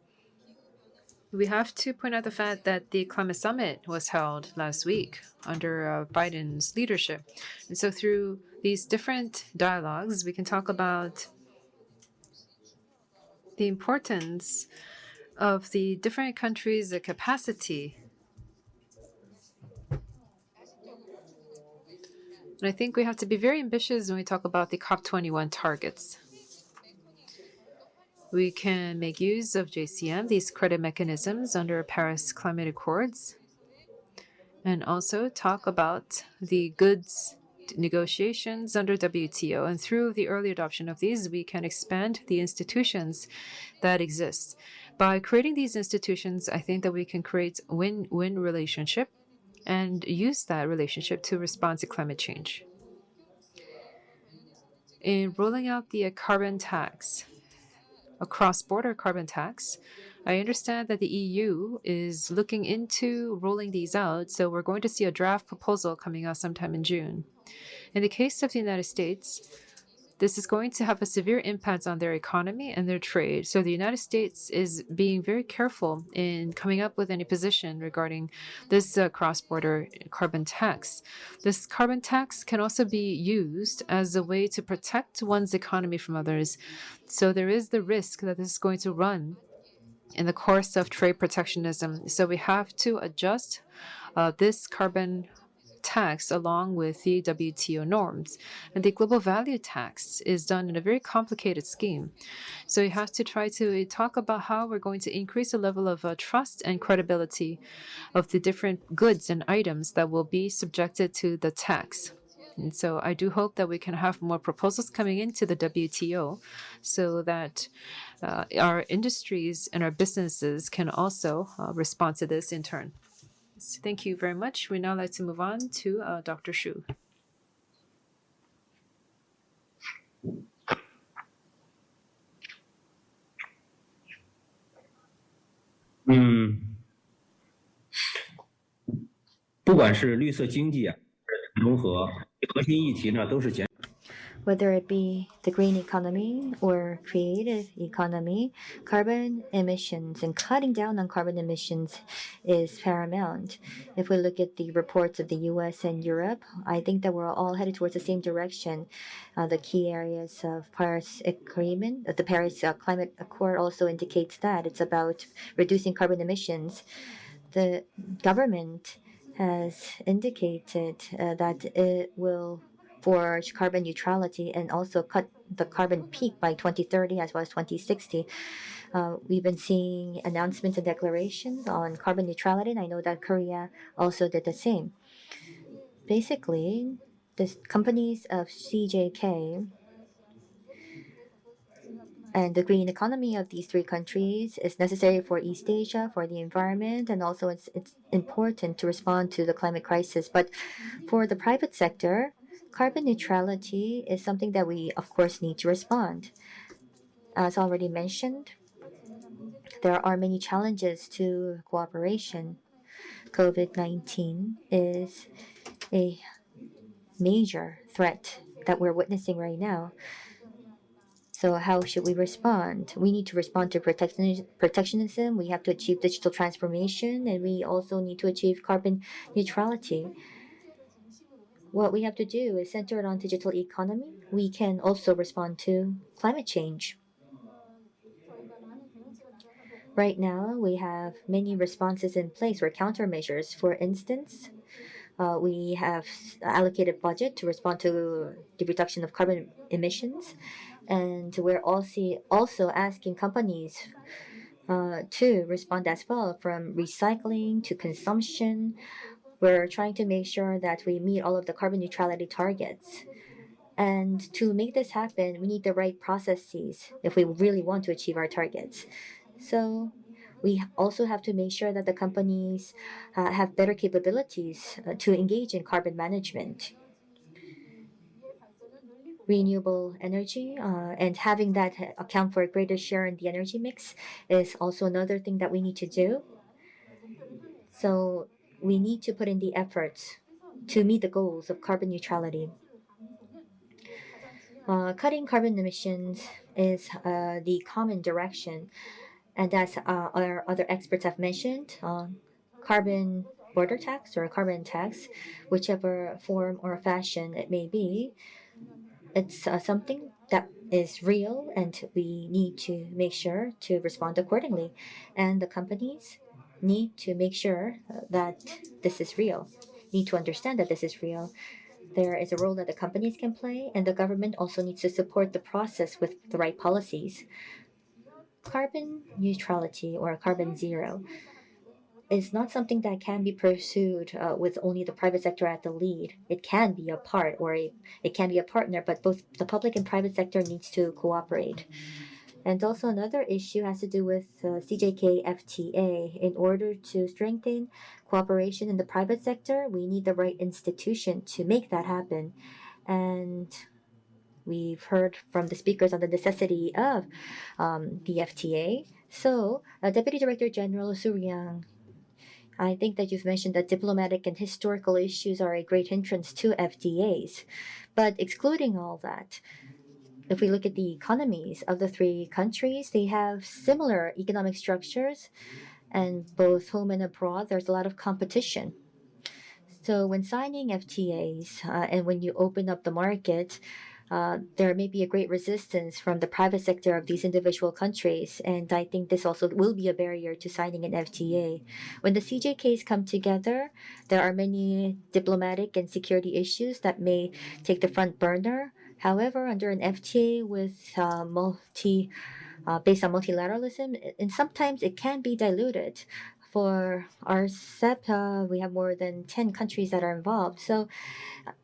[SPEAKER 3] we have to point out the fact that the climate summit was held last week under Biden's leadership. And so through these different dialogues, we can talk about the importance of the different countries' capacity. And I think we have to be very ambitious when we talk about the COP21 targets. We can make use of JCM, these credit mechanisms under Paris Climate Accords, and also talk about the goods negotiations under WTO. And through the early adoption of these, we can expand the institutions that exist. By creating these institutions, I think that we can create a win-win relationship and use that relationship to respond to climate change. In rolling out the carbon tax, a cross-border carbon tax, I understand that the EU is looking into rolling these out, so we're going to see a draft proposal coming out sometime in June. In the case of the United States, this is going to have a severe impact on their economy and their trade. So the United States is being very careful in coming up with any position regarding this cross-border carbon tax. This carbon tax can also be used as a way to protect one's economy from others. So there is the risk that this is going to run in the course of trade protectionism. So we have to adjust this carbon tax along with the WTO norms. And the global value tax is done in a very complicated scheme. So you have to try to talk about how we're going to increase the level of trust and credibility of the different goods and items that will be subjected to the tax. And so I do hope that we can have more proposals coming into the WTO so that our industries and our businesses can also respond to this in turn. So thank you very much. We now like to move on to Dr. Shu.
[SPEAKER 5] Whether it be the green economy or creative economy, carbon emissions and cutting down on carbon emissions is paramount. If we look at the reports of the US and Europe, I think that we're all headed towards the same direction. The key areas of Paris Agreement, the Paris Climate Accord also indicates that it's about reducing carbon emissions. The government has indicated that it will forge carbon neutrality and also cut the carbon peak by 2030 as well as 2060. We've been seeing announcements and declarations on carbon neutrality, and I know that Korea also did the same. Basically, the companies of CJK and the green economy of these three countries is necessary for East Asia, for the environment, and also it's important to respond to the climate crisis. But for the private sector, carbon neutrality is something that we, of course, need to respond. As already mentioned, there are many challenges to cooperation. COVID-19 is a major threat that we're witnessing right now. So how should we respond? We need to respond to protectionism. We have to achieve digital transformation, and we also need to achieve carbon neutrality. What we have to do is center it on digital economy. We can also respond to climate change. Right now, we have many responses in place or countermeasures. For instance, we have allocated budget to respond to the reduction of carbon emissions. And we're also asking companies to respond as well, from recycling to consumption. We're trying to make sure that we meet all of the carbon neutrality targets. And to make this happen, we need the right processes if we really want to achieve our targets. So we also have to make sure that the companies have better capabilities to engage in carbon management. Renewable energy and having that account for a greater share in the energy mix is also another thing that we need to do. So we need to put in the efforts to meet the goals of carbon neutrality. Cutting carbon emissions is the common direction, and as our other experts have mentioned, carbon border tax or carbon tax, whichever form or fashion it may be, it's something that is real, and we need to make sure to respond accordingly. And the companies need to make sure that this is real, need to understand that this is real. There is a role that the companies can play, and the government also needs to support the process with the right policies. Carbon neutrality or carbon zero is not something that can be pursued with only the private sector at the lead. It can be a part or it can be a partner, but both the public and private sector needs to cooperate. And also another issue has to do with CJK FTA. In order to strengthen cooperation in the private sector, we need the right institution to make that happen. And we've heard from the speakers on the necessity of the FTA. So, Deputy Director General Liang, I think that you've mentioned that diplomatic and historical issues are a great hindrance to FTAs. But excluding all that, if we look at the economies of the three countries, they have similar economic structures, and both home and abroad, there's a lot of competition. So when signing FTAs and when you open up the market, there may be a great resistance from the private sector of these individual countries, and I think this also will be a barrier to signing an FTA. When the CJKs come together, there are many diplomatic and security issues that may take the front burner. However, under an FTA with based on multilateralism, and sometimes it can be diluted. For RCEP, we have more than 10 countries that are involved. So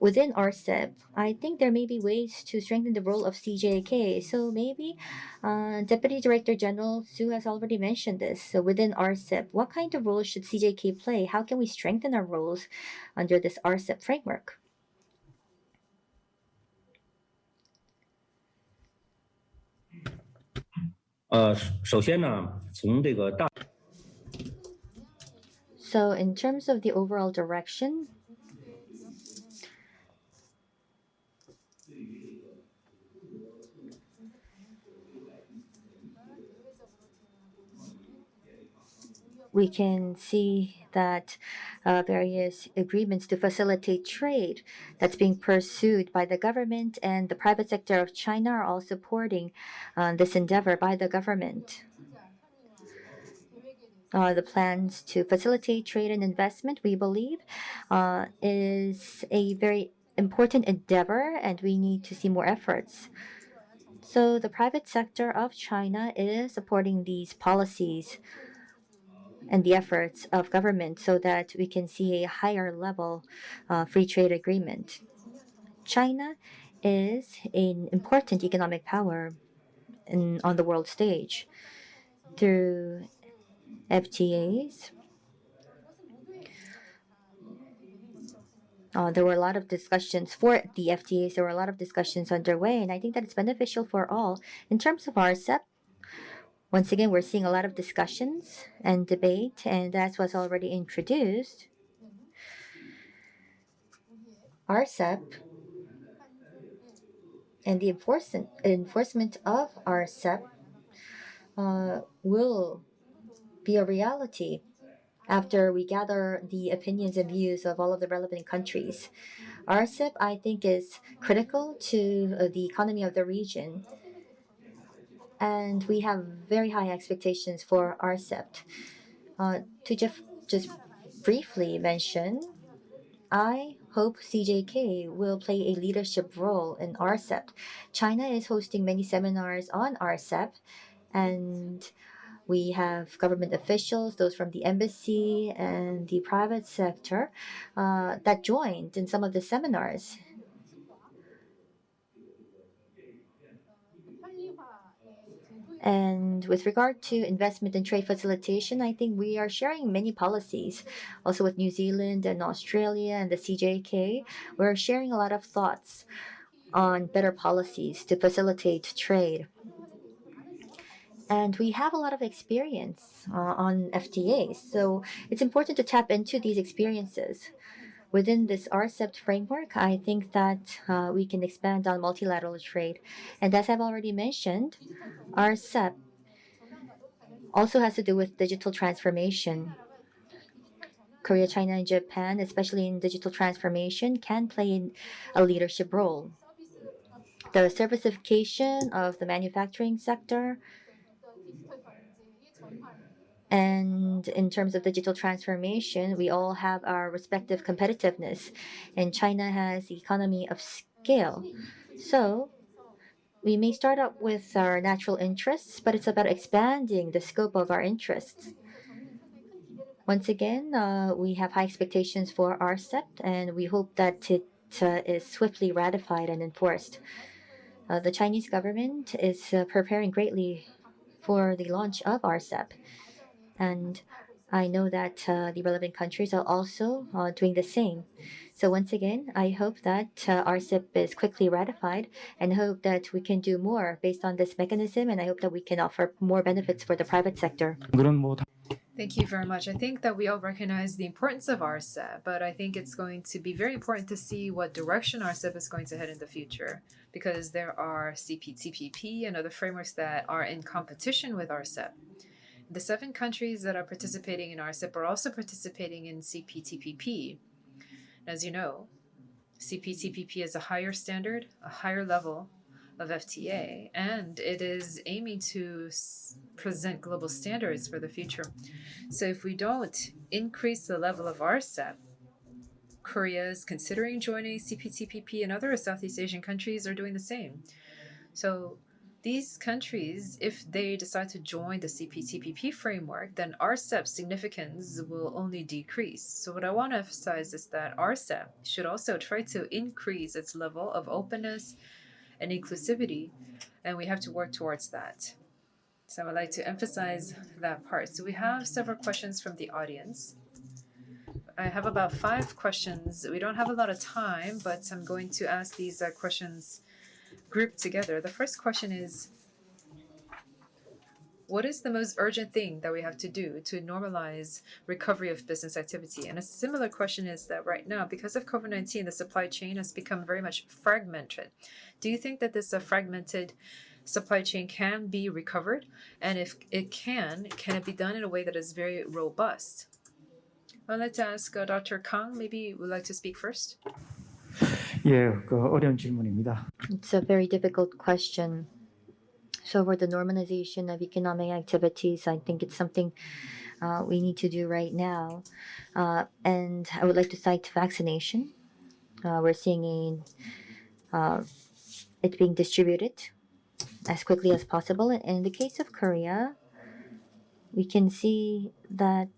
[SPEAKER 5] within RCEP, I think there may be ways to strengthen the role of CJK. So maybe Deputy Director General Su has already mentioned this. So within RCEP, what kind of role should CJK play? How can we strengthen our roles under this RCEP framework? So in terms of the overall direction, we can see that various agreements to facilitate trade that's being pursued by the government and the private sector of China are all supporting this endeavor by the government. The plans to facilitate trade and investment, we believe, is a very important endeavor, and we need to see more efforts. So the private sector of China is supporting these policies and the efforts of government so that we can see a higher level free trade agreement. China is an important economic power on the world stage. Through FTAs, there were a lot of discussions for the FTAs. There were a lot of discussions underway, and I think that it's beneficial for all. In terms of RCEP, once again, we're seeing a lot of discussions and debate, and that's what's already introduced. RCEP and the enforcement of RCEP will be a reality after we gather the opinions and views of all of the relevant countries. RCEP, I think, is critical to the economy of the region, and we have very high expectations for RCEP. To just briefly mention, I hope CJK will play a leadership role in RCEP. China is hosting many seminars on RCEP, and we have government officials, those from the embassy and the private sector, that joined in some of the seminars. And with regard to investment and trade facilitation, I think we are sharing many policies. Also with New Zealand and Australia and the CJK, we're sharing a lot of thoughts on better policies to facilitate trade. And we have a lot of experience on FTAs, so it's important to tap into these experiences. Within this RCEP framework, I think that we can expand on multilateral trade. And as I've already mentioned, RCEP also has to do with digital transformation. Korea, China, and Japan, especially in digital transformation, can play a leadership role. The servicification of the manufacturing sector, and in terms of digital transformation, we all have our respective competitiveness. And China has the economy of scale. So we may start out with our natural interests, but it's about expanding the scope of our interests. Once again, we have high expectations for RCEP, and we hope that it is swiftly ratified and enforced. The Chinese government is preparing greatly for the launch of RCEP. And I know that the relevant countries are also doing the same. So once again, I hope that RCEP is quickly ratified, and hope that we can do more based on this mechanism, and I hope that we can offer more benefits for the private sector.
[SPEAKER 3] Thank you very much. I think that we all recognize the importance of RCEP, but I think it's going to be very important to see what direction RCEP is going to head in the future, because there are CCPIT and other frameworks that are in competition with RCEP. The 7 countries that are participating in RCEP are also participating in CPTPP. As you know, CPTPP is a higher standard, a higher level of FTA, and it is aiming to present global standards for the future. So if we don't increase the level of RCEP, Korea is considering joining CPTPP, and other Southeast Asian countries are doing the same. So these countries, if they decide to join the CPTPP framework, then RCEP's significance will only decrease. So what I want to emphasize is that RCEP should also try to increase its level of openness and inclusivity, and we have to work towards that. So I'd like to emphasize that part. So we have several questions from the audience. I have about 5 questions. We don't have a lot of time, but I'm going to ask these questions grouped together. The first question is, what is the most urgent thing that we have to do to normalize recovery of business activity? And a similar question is that right now, because of COVID-19, the supply chain has become very much fragmented. Do you think that this fragmented supply chain can be recovered? And if it can it be done in a way that is very robust? I'd like to ask Dr. Kang, maybe you would like to speak first?
[SPEAKER 6] 예, 어려운 질문입니다.
[SPEAKER 5] It's a very difficult question. So for the normalization of economic activities, I think it's something we need to do right now. And I would like to cite vaccination. We're seeing it being distributed as quickly as possible. In the case of Korea, we can see that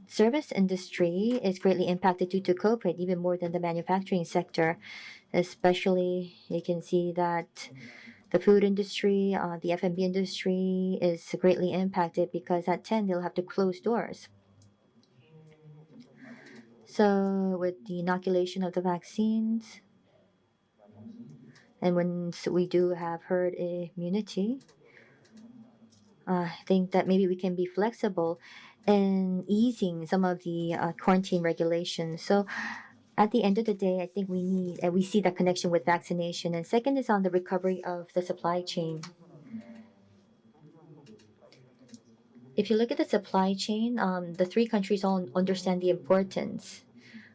[SPEAKER 5] service industry is greatly impacted due to COVID, even more than the manufacturing sector. Especially, you can see that the food industry, the F&B industry is greatly impacted because at 10 they'll have to close doors. So with the inoculation of the vaccines, and once we do have herd immunity, I think that maybe we can be flexible in easing some of the quarantine regulations. So at the end of the day, I think we see that connection with vaccination. And second is on the recovery of the supply chain. If you look at the supply chain, the 3 countries all understand the importance.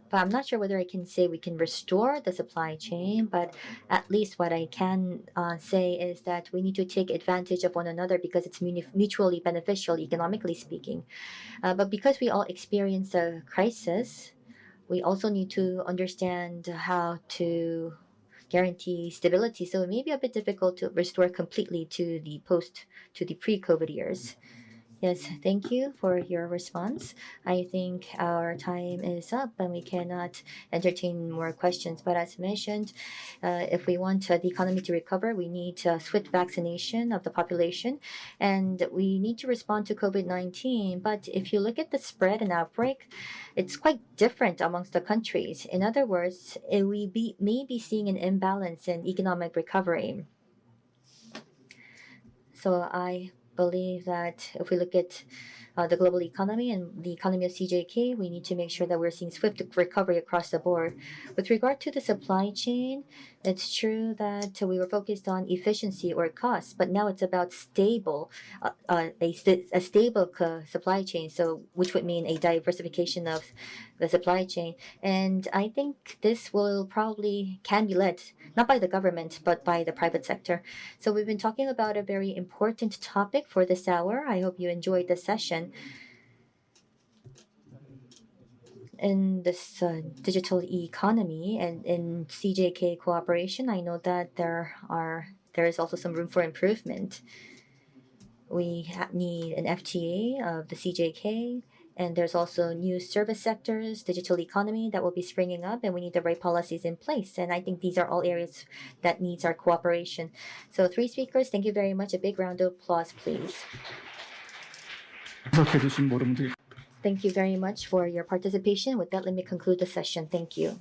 [SPEAKER 5] But I'm not sure whether I can say we can restore the supply chain, but at least what I can say is that we need to take advantage of one another because it's mutually beneficial, economically speaking. But because we all experience a crisis, we also need to understand how to guarantee stability. So it may be a bit difficult to restore completely to the pre-COVID years. Yes, thank you for your response. I think our time is up and we cannot entertain more questions. But as mentioned, if we want the economy to recover, we need swift vaccination of the population and we need to respond to COVID-19. But if you look at the spread and outbreak, it's quite different amongst the countries. In other words, we may be seeing an imbalance in economic recovery. So I believe that if we look at the global economy and the economy of CJK, we need to make sure that we're seeing swift recovery across the board. With regard to the supply chain, it's true that we were focused on efficiency or cost, but now it's about a stable supply chain, so which would mean a diversification of the supply chain. And I think this can be led not by the government, but by the private sector. So we've been talking about a very important topic for this hour. I hope you enjoyed the session. In this digital economy and in CJK cooperation, I know that there is also some room for improvement. We need an FTA of the CJK, and there's also new service sectors, digital economy that will be springing up, and we need the right policies in place. And I think these are all areas that needs our cooperation. So 3 speakers, thank you very much. A big round of applause, please. Thank you very much for your participation. With that, let me conclude the session. Thank you.